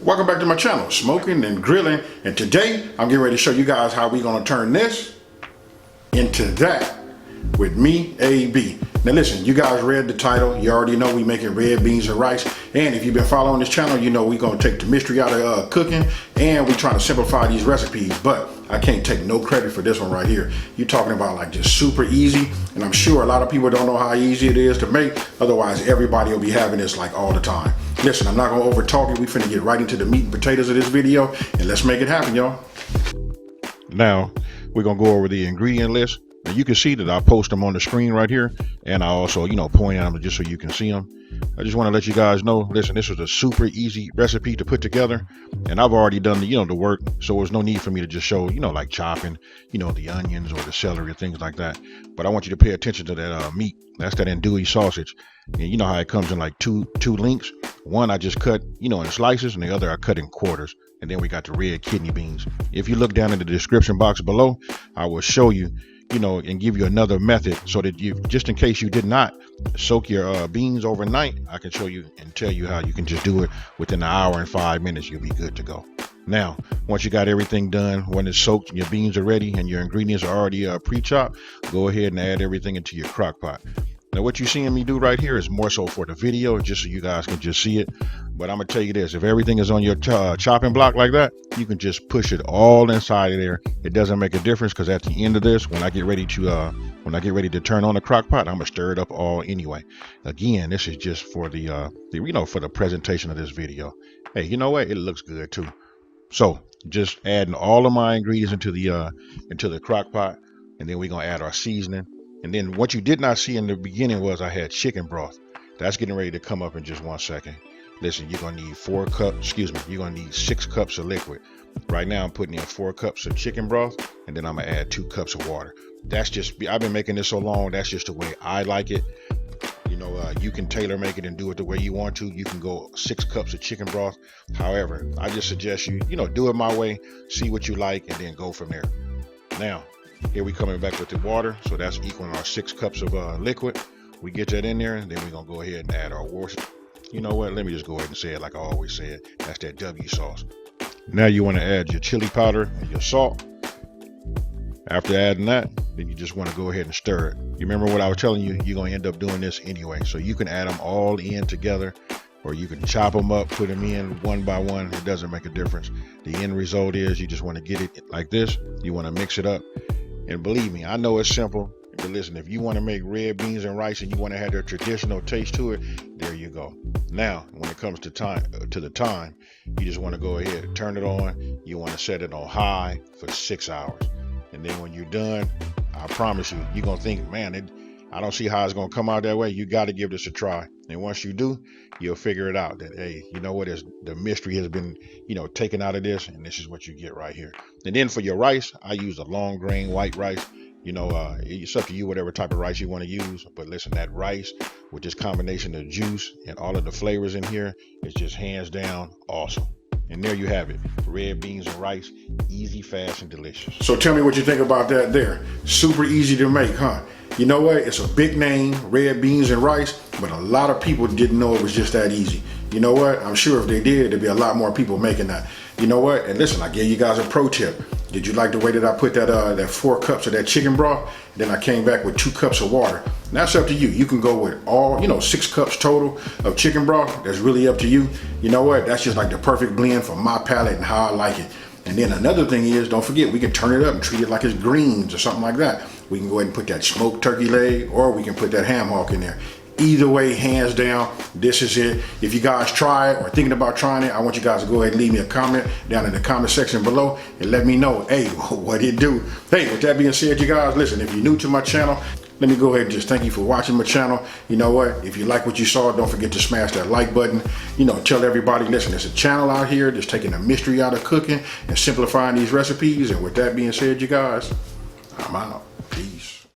Welcome back to my channel, Smoking and Grilling, and today I'm getting ready to show you guys how we're going to turn this into that with me, AB. Now listen, you guys read the title, you already know we making red beans and rice, and if you've been following this channel, you know we're going to take the mystery out of cooking, and we're trying to simplify these recipes, but I can't take no credit for this one right here. You're talking about like just super easy, and I'm sure a lot of people don't know how easy it is to make, otherwise everybody will be having this like all the time. Listen, I'm not gonna over talk it. We finna get right into the meat and potatoes of this video, and let's make it happen, y'all. Now, we're gonna go over the ingredient list. Now you can see that I post them on the screen right here, and I also, point at them just so you can see them. I just want to let you guys know, listen, this was a super easy recipe to put together, and I've already done the, the work, so there's no need for me to just show, like chopping, the onions or the celery or things like that. But I want you to pay attention to that meat. That's that andouille sausage, and you know how it comes in like two links. One I just cut, in slices, and the other I cut in quarters. And then we got the red kidney beans. If you look down in the description box below, I will show you, and give you another method so that you, just in case you did not soak your beans overnight, I can show you and tell you how you can just do it within an hour and 5 minutes. You'll be good to go. Now, once you got everything done, when it's soaked and your beans are ready and your ingredients are already pre-chopped, go ahead and add everything into your crock pot. Now, what you're seeing me do right here is more so for the video, just so you guys can just see it. But I'm gonna tell you this: if everything is on your chopping block like that, you can just push it all inside of there. It doesn't make a difference, because at the end of this, when I get ready to turn on the crock pot, I'm gonna stir it up all anyway. Again, this is just for the for the presentation of this video. Hey, you know what? It looks good too. So just adding all of my ingredients into the crock pot, and then we're gonna add our seasoning. And then what you did not see in the beginning was I had chicken broth. That's getting ready to come up in just 1 second. Listen, you're gonna need 6 cups of liquid. Right now I'm putting in 4 cups of chicken broth, and then I'm gonna add 2 cups of water. That's just, I've been making this so long, that's just the way I like it. You can tailor make it and do it the way you want to. You can go 6 cups of chicken broth. However, I just suggest you, do it my way, see what you like, and then go from there. Now, here we coming back with the water, so that's equaling our 6 cups of liquid. We get that in there, and then we're gonna go ahead and add our water. You know what? Let me just go ahead and say it like I always say it. That's that W sauce. Now you want to add your chili powder and your salt. After adding that, then you just want to go ahead and stir it. You remember what I was telling you? You're gonna end up doing this anyway, so you can add them all in together, or you can chop them up, put them in one by one. It doesn't make a difference. The end result is you just want to get it like this. You want to mix it up. And believe me, I know it's simple, but listen, if you want to make red beans and rice and you want to have their traditional taste to it, there you go. Now, when it comes to the time, you just want to go ahead, turn it on. You want to set it on high for 6 hours. And then when you're done, I promise you, you're going to think, man, I don't see how it's going to come out that way. You got to give this a try. And once you do, you'll figure it out that, hey, you know what, the mystery has been, taken out of this, and this is what you get right here. And then for your rice, I use a long grain white rice. It's up to you, whatever type of rice you want to use. But listen, that rice with this combination of juice and all of the flavors in here is just hands down awesome. And there you have it, red beans and rice, easy, fast, and delicious. So tell me what you think about that there. Super easy to make, huh? You know what? It's a big name, red beans and rice, but a lot of people didn't know it was just that easy. You know what? I'm sure if they did, there'd be a lot more people making that. You know what? And listen, I gave you guys a pro tip. Did you like the way that I put that 4 cups of that chicken broth? Then I came back with 2 cups of water. And that's up to you. You can go with all, 6 cups total of chicken broth. That's really up to you. You know what? That's just like the perfect blend for my palate and how I like it. And then another thing is, don't forget, we can turn it up and treat it like it's greens or something like that. We can go ahead and put that smoked turkey leg, or we can put that ham hock in there. Either way, hands down, this is it. If you guys try it or thinking about trying it, I want you guys to go ahead and leave me a comment down in the comment section below and let me know, hey, what it do? Hey, with that being said, you guys, listen, if you're new to my channel, let me go ahead and just thank you for watching my channel. You know what? If you like what you saw, don't forget to smash that like button. Tell everybody, listen, there's a channel out here that's taking the mystery out of cooking and simplifying these recipes. And with that being said, you guys, I'm out.